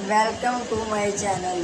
Welcome to my channel.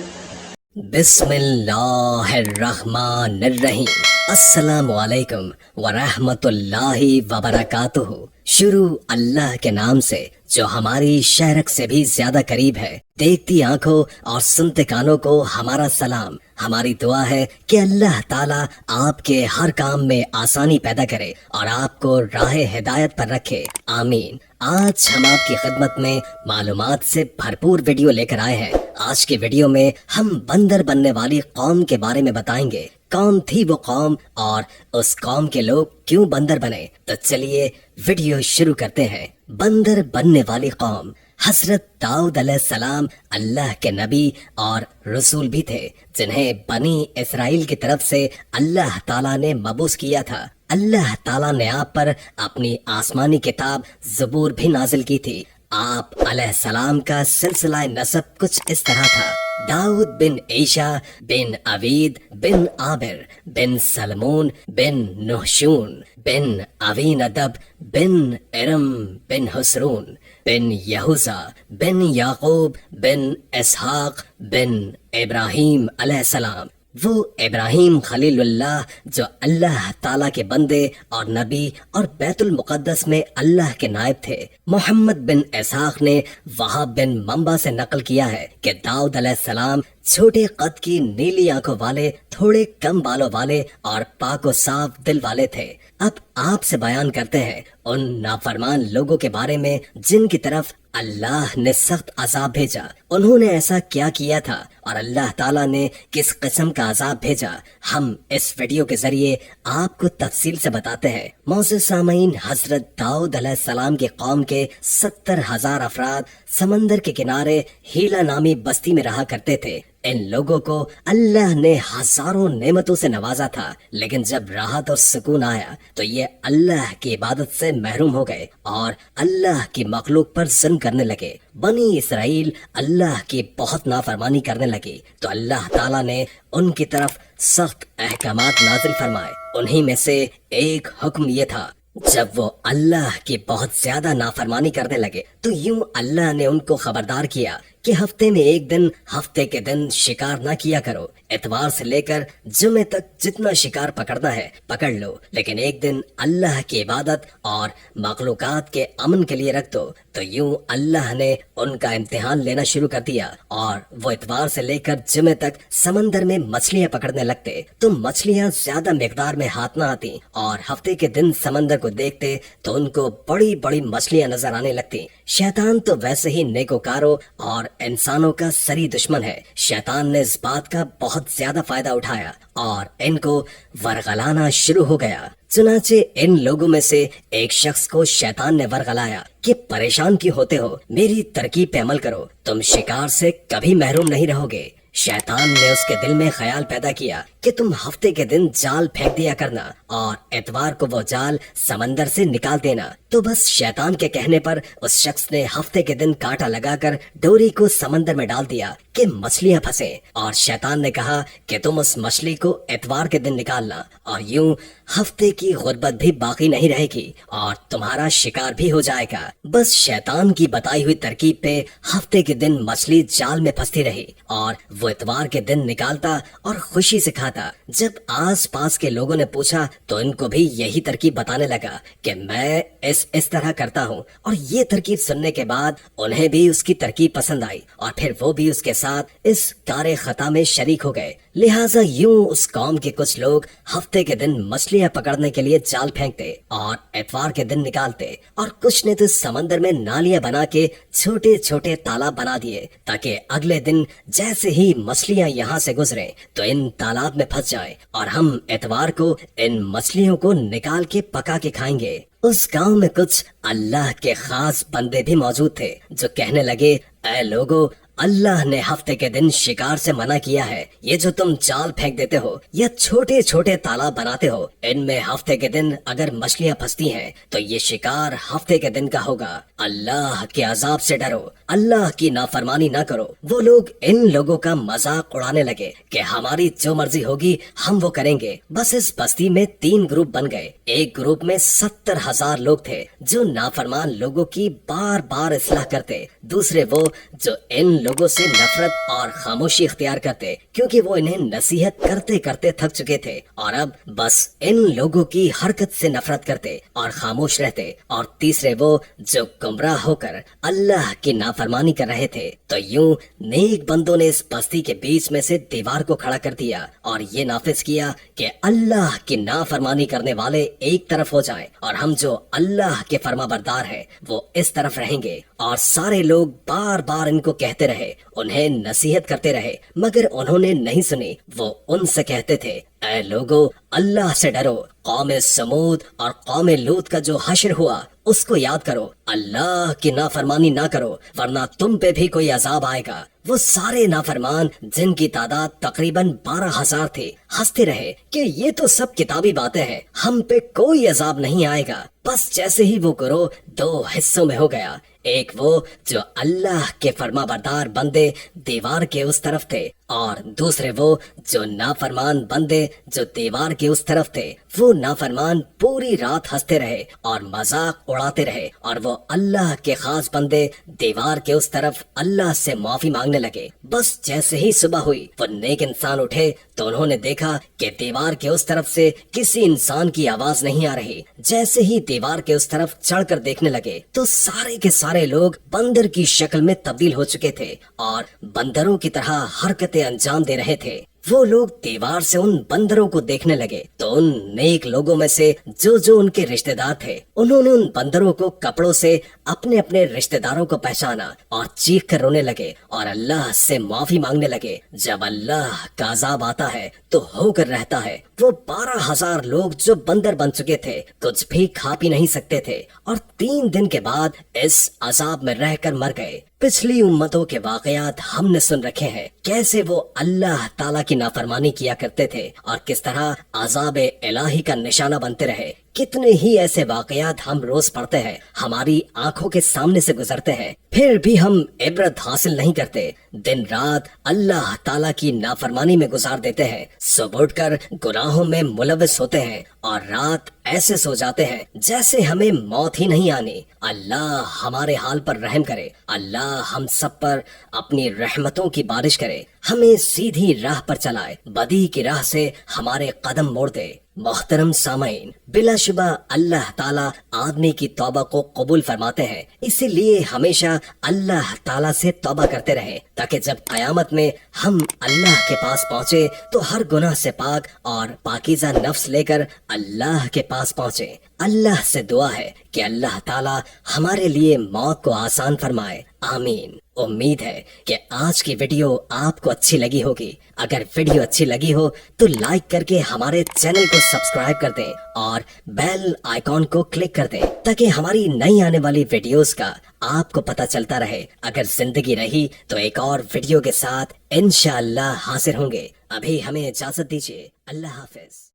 बिस्मिल्लाहिर्रहमानिर्रहीम। अस्सलामुअलैकुम वरहमतुल्लाहि वबरकातुहू। शुरू अल्लाह के नाम से जो हमारी शहरक से भी ज्यादा करीब है। देखती आंखों और सुनते कानों को हमारा सलाम। हमारी दुआ है कि अल्लाह ताला आपके हर काम में आसानी पैदा करे और आपको राह हिदायत पर रखे, आमीन। आज हम आपकी खिदमत में मालूमात से भरपूर वीडियो लेकर आए हैं। आज के वीडियो में हम बंदर बनने वाली कौम के बारे में बताएंगे। कौन थी वो कौम और उस कौम के लोग क्यों बंदर बने। तो चलिए वीडियो शुरू करते हैं। बंदर बनने वाली कौम। हजरत दाऊद अलैहिस्सलाम अल्लाह के नबी और रसूल भी थे, जिन्हें बनी इसराइल की तरफ से अल्लाह ताला ने मबूस किया था। अल्लाह ताला ने आप पर अपनी आसमानी किताब ज़बूर भी नाजिल की थी। आप अलैहिस्सलाम का सिलसिला नसब कुछ इस तरह था। दाऊद बिन ईशा बिन अवीद बिन आबिर बिन सलमून बिन नुहशून बिन अवीनदब बिन इरम बिन हुसरून बिन यहूजा बिन याकूब बिन इसहाक बिन इब्राहीम अलैहिस्सलाम। वो इब्राहीम खलीलुल्लाह जो अल्लाह ताला के बंदे और नबी और बैतुल मुक़द्दस में अल्लाह के नायब थे। मोहम्मद बिन इसहाक ने वहाब बिन मंबा से नकल किया है कि दाऊद अलैहिस्सलाम छोटे कद की नीली आंखों वाले, थोड़े कम बालों वाले और पाको साफ दिल वाले थे। अब आपसे बयान करते हैं उन नाफरमान लोगों के बारे में जिनकी तरफ अल्लाह ने सख्त अजाब भेजा। उन्होंने ऐसा क्या किया था और अल्लाह ताला ने किस किस्म का अजाब भेजा, हम इस वीडियो के जरिए आपको तफसील से बताते हैं। मौजूद सामीन, हजरत दाऊद अलैहिस्सलाम की कौम के 70,000 अफराद समंदर के किनारे हीला नामी बस्ती में रहा करते थे। इन लोगों को अल्लाह ने हजारों नेमतों से नवाजा था, लेकिन जब राहत और सुकून आया तो ये अल्लाह की इबादत से महरूम हो गए और अल्लाह की मखलूक पर जुल्म करने लगे। बनी इसराइल अल्लाह की बहुत नाफरमानी करने लगी तो अल्लाह ताला ने उनकी तरफ सख्त अहकामात नाजिल फरमाए। उन्हीं में से एक हुक्म ये था, जब वो अल्लाह की बहुत ज्यादा नाफरमानी करने लगे तो यूं अल्लाह ने उनको खबरदार किया कि हफ्ते में एक दिन, हफ्ते के दिन शिकार ना किया करो। इतवार से लेकर जुमे तक जितना शिकार पकड़ना है पकड़ लो, लेकिन एक दिन अल्लाह की इबादत और मखलूकात के अमन के लिए रख दो। तो यूं अल्लाह ने उनका इम्तिहान लेना शुरू कर दिया और वो इतवार से लेकर जुमे तक समंदर में मछलियां पकड़ने लगते तो मछलियां ज्यादा मिकदार में हाथ न आती और हफ्ते के दिन समंदर को देखते तो उनको बड़ी बड़ी मछलियां नजर आने लगती। शैतान तो वैसे ही नेकोकारों और इंसानों का सरी दुश्मन है। शैतान ने इस बात का बहुत ज्यादा फायदा उठाया और इनको वरगलाना शुरू हो गया। चुनाचे इन लोगों में से एक शख्स को शैतान ने वरगलाया कि परेशान क्यों होते हो, मेरी तरकीब पे अमल करो, तुम शिकार से कभी महरूम नहीं रहोगे। शैतान ने उसके दिल में ख्याल पैदा किया कि तुम हफ्ते के दिन जाल फेंक दिया करना और एतवार को वो जाल समंदर से निकाल देना। तो बस शैतान के कहने पर उस शख्स ने हफ्ते के दिन कांटा लगाकर डोरी को समंदर में डाल दिया कि मछलियां फंसे और शैतान ने कहा कि तुम उस मछली को एतवार के दिन निकालना और यूं हफ्ते की गुर्बत भी बाकी नहीं रहेगी और तुम्हारा शिकार भी हो जाएगा। बस शैतान की बताई हुई तरकीब पे हफ्ते के दिन मछली जाल में फंसती रही और वो इतवार के दिन निकालता और खुशी से खाता। जब आस पास के लोगों ने पूछा तो इनको भी यही तरकीब बताने लगा कि मैं इस तरह करता हूँ, और ये तरकीब सुनने के बाद उन्हें भी उसकी तरकीब पसंद आई और फिर वो भी उसके साथ इस कारे खता में शरीक हो गए। लिहाजा यूं उस कौम के कुछ लोग हफ्ते के दिन मछलियां पकड़ने के लिए जाल फेंकते और एतवार के दिन निकालते, और कुछ ने तो समंदर में नालियां बना के छोटे छोटे तालाब बना दिए ताकि अगले दिन जैसे ही मछलियां यहाँ से गुजरे तो इन तालाब में फंस जाएं और हम एतवार को इन मछलियों को निकाल के पका के खाएंगे। उस गांव में कुछ अल्लाह के खास बंदे भी मौजूद थे जो कहने लगे, ऐ लोगो, अल्लाह ने हफ्ते के दिन शिकार से मना किया है। ये जो तुम जाल फेंक देते हो या छोटे छोटे तालाब बनाते हो, इनमें हफ्ते के दिन अगर मछलियां फंसती हैं तो ये शिकार हफ्ते के दिन का होगा। अल्लाह के अजाब से डरो, अल्लाह की नाफरमानी ना करो। वो लोग इन लोगों का मजाक उड़ाने लगे कि हमारी जो मर्जी होगी हम वो करेंगे। बस इस बस्ती में 3 ग्रुप बन गए। एक ग्रुप में 70,000 लोग थे जो नाफरमान लोगों की बार बार इस्लाह करते। दूसरे वो जो इन لوگوں سے نفرت اور خاموشی اختیار کرتے کیونکہ وہ انہیں نصیحت کرتے کرتے تھک چکے تھے، اور اب بس ان لوگوں کی حرکت سے نفرت کرتے اور خاموش رہتے۔ اور تیسرے وہ جو گمراہ ہو کر اللہ کی نافرمانی کر رہے تھے۔ تو یوں نیک بندوں نے اس بستی کے بیچ میں سے دیوار کو کھڑا کر دیا اور یہ نافذ کیا کہ اللہ کی نافرمانی کرنے والے ایک طرف ہو جائیں اور ہم جو اللہ کے فرما بردار ہیں وہ اس طرف رہیں گے۔ اور سارے لوگ بار بار ان کو کہتے رہے، انہیں نصیحت کرتے رہے، مگر انہوں نے نہیں سنی۔ وہ ان سے کہتے تھے، اے لوگو، اللہ سے ڈرو۔ قوم سمود اور قوم لوط کا جو حشر ہوا اس کو یاد کرو، اللہ کی نافرمانی نہ کرو ورنہ تم پہ بھی کوئی عذاب آئے گا۔ وہ سارے نافرمان جن کی تعداد تقریباً 12,000 تھی ہنستے رہے کہ یہ تو سب کتابی باتیں ہیں، ہم پہ کوئی عذاب نہیں آئے گا۔ بس جیسے ہی وہ گروہ دو حصوں میں ہو گیا، ایک وہ جو اللہ کے فرما بردار بندے دیوار کے اس طرف تھے اور دوسرے وہ جو نافرمان بندے جو دیوار کے اس طرف تھے۔ وہ نافرمان پوری رات ہنستے رہے اور مذاق اڑاتے رہے، اور وہ اللہ کے خاص بندے دیوار کے اس طرف اللہ سے معافی مانگنے لگے۔ بس جیسے ہی صبح ہوئی وہ نیک انسان اٹھے تو انہوں نے دیکھا کہ دیوار کے اس طرف سے کسی انسان کی آواز نہیں آ رہی۔ جیسے ہی دیوار کے اس طرف چڑھ کر دیکھنے لگے تو سارے کے سارے لوگ بندر کی شکل میں تبدیل ہو چکے تھے اور بندروں کی طرح حرکتیں انجام دے رہے تھے۔ وہ لوگ دیوار سے ان بندروں کو دیکھنے لگے تو ان نیک لوگوں میں سے جو ان کے رشتہ دار تھے، انہوں نے ان بندروں کو کپڑوں سے اپنے اپنے رشتہ داروں کو پہچانا اور چیخ کر رونے لگے اور اللہ سے معافی مانگنے لگے۔ جب اللہ کا عذاب آتا ہے تو ہو کر رہتا ہے۔ وہ 12,000 لوگ جو بندر بن چکے تھے کچھ بھی کھا پی نہیں سکتے تھے اور 3 دن کے بعد اس عذاب میں رہ کر مر گئے۔ پچھلی امتوں کے واقعات ہم نے سن رکھے ہیں، کیسے وہ اللہ تعالیٰ کی نافرمانی کیا کرتے تھے اور کس طرح عذاب الہی کا نشانہ بنتے رہے۔ کتنے ہی ایسے واقعات ہم روز پڑھتے ہیں، ہماری آنکھوں کے سامنے سے گزرتے ہیں، پھر بھی ہم عبرت حاصل نہیں کرتے۔ دن رات اللہ تعالیٰ کی نافرمانی میں گزار دیتے ہیں، صبح اٹھ کر گناہوں میں ملوث ہوتے ہیں اور رات ایسے سو جاتے ہیں جیسے ہمیں موت ہی نہیں آنی۔ اللہ ہمارے حال پر رحم کرے، اللہ ہم سب پر اپنی رحمتوں کی بارش کرے، ہمیں سیدھی راہ پر چلائے، بدی کی راہ سے ہمارے قدم موڑ دے۔ محترم سامعین، بلا شبہ اللہ تعالیٰ آدمی کی توبہ کو قبول فرماتے ہیں، اسی لیے ہمیشہ اللہ تعالیٰ سے توبہ کرتے رہیں تاکہ جب قیامت میں ہم اللہ کے پاس پہنچے تو ہر گناہ سے پاک اور پاکیزہ نفس لے کر اللہ کے پاس پہنچے۔ اللہ سے دعا ہے کہ اللہ تعالیٰ ہمارے لیے موت کو آسان فرمائے، آمین۔ امید ہے کہ آج کی ویڈیو آپ کو اچھی لگی ہوگی۔ اگر ویڈیو اچھی لگی ہو تو لائک کر کے ہمارے چینل کو سبسکرائب کر دیں اور بیل آئیکن کو کلک کر دیں تاکہ ہماری نئی آنے والی ویڈیوز کا آپ کو پتہ چلتا رہے۔ اگر زندگی رہی تو ایک اور ویڈیو کے ساتھ انشاءاللہ حاضر ہوں گے۔ ابھی ہمیں اجازت دیجیے، اللہ حافظ۔